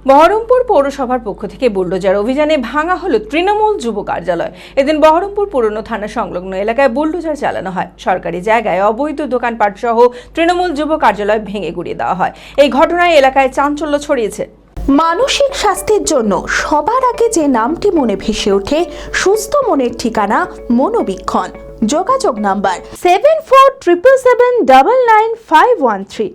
বহরমপুর পৌরসভার পক্ষ থেকে বুলডোজার অভিযানে ভাঙা হলো তৃণমূল যুব কার্যালয়। এদিন বহরমপুর পুরনো থানা সংলগ্ন এলাকায় বুলডোজার চালানো হয়। সরকারি জায়গায় অবৈধ দোকানপাট সহ তৃণমূল যুব কার্যালয় ভেঙে গুড়িয়ে দেওয়া হয়। এই ঘটনায় এলাকায় চাঞ্চল্য ছড়িয়েছে। মানসিক স্বাস্থ্যের জন্য সবার আগে যে নামটি মনে ভেসে ওঠে, সুস্থ মনের ঠিকানা মনোবীক্ষণ। যোগাযোগ নাম্বার 7477799513।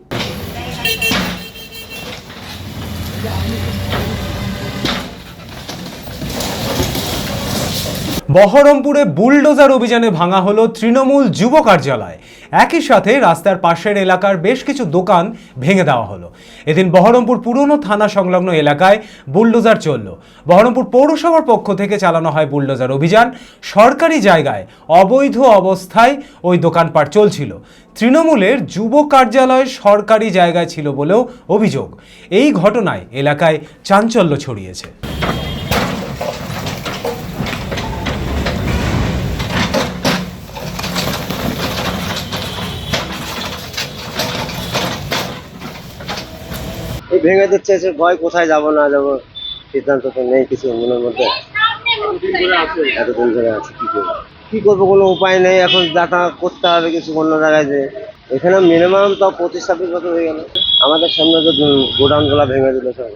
বহরমপুরে বুলডোজার অভিযানে ভাঙা হলো তৃণমূল যুব কার্যালয়। একই সাথে রাস্তার পাশের এলাকার বেশ কিছু দোকান ভেঙে দেওয়া হলো। এদিন বহরমপুর পুরনো থানা সংলগ্ন এলাকায় বুলডোজার চলল। বহরমপুর পৌরসভার পক্ষ থেকে চালানো হয় বুলডোজার অভিযান। সরকারি জায়গায় অবৈধ অবস্থায় ওই দোকানপাট চলছিল। তৃণমূলের যুব কার্যালয় সরকারি জায়গায় ছিল বলেও অভিযোগ। এই ঘটনায় এলাকায় চাঞ্চল্য ছড়িয়েছে। ভেঙে দিচ্ছে, ভয় কোথায় যাব না যাব সিদ্ধান্ত তো নেই কিছু মনের মধ্যে। এতদিন ধরে আছে, কি করবো কোনো উপায় নেই। এখন যাতায়াত করতে হবে কিছু অন্য জায়গায়। যে এখানে মিনিমাম তাও 25-26 বছর হয়ে গেল। আমাদের সামনে যে গোডাউন গুলা ভেঙে দিল সব।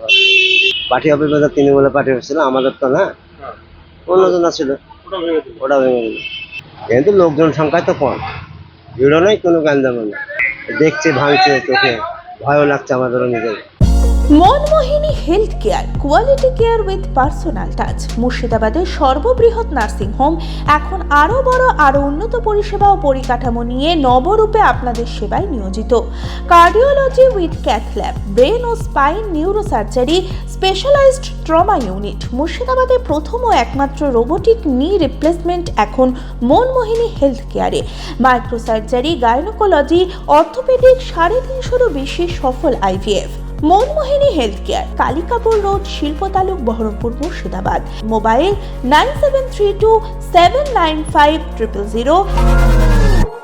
পার্টি অফিস বাজার তৃণমূলে পার্টি অফিস ছিল, আমাদের তো না, অন্যজনা ছিল, ওটা ভেঙে দিল। কিন্তু লোকজন সংখ্যায় তো কম, ভিড়ও নেই, কোনো গাঞ্জাম না। দেখছে ভাঙছে, চোখে ভয়ও লাগছে আমাদেরও নিজের। Manmohini health care, quality care with personal touch. মুর্শিদাবাদের সর্ববৃহৎ নার্সিং হোম এখন আরও বড়, আরও উন্নত পরিষেবা ও পরিকাঠামো নিয়ে নবরূপে আপনাদের সেবায় নিয়োজিত। Cardiology with cath lab, brain ও spine neurosurgery, specialised trauma unit. মুর্শিদাবাদে প্রথম ও একমাত্র রোবোটিক নি রিপ্লেসমেন্ট এখন মনমোহিনী হেলথ কেয়ারে। মাইক্রোসার্জারি, গাইনোকোলজি, অর্থোপেডিক, 350-এরও বেশি সফল IVF। Manmohini health care, Kalikapur road, শিল্প তালুক, বহরমপুর, মুর্শিদাবাদ। মোবাইল 9732795000।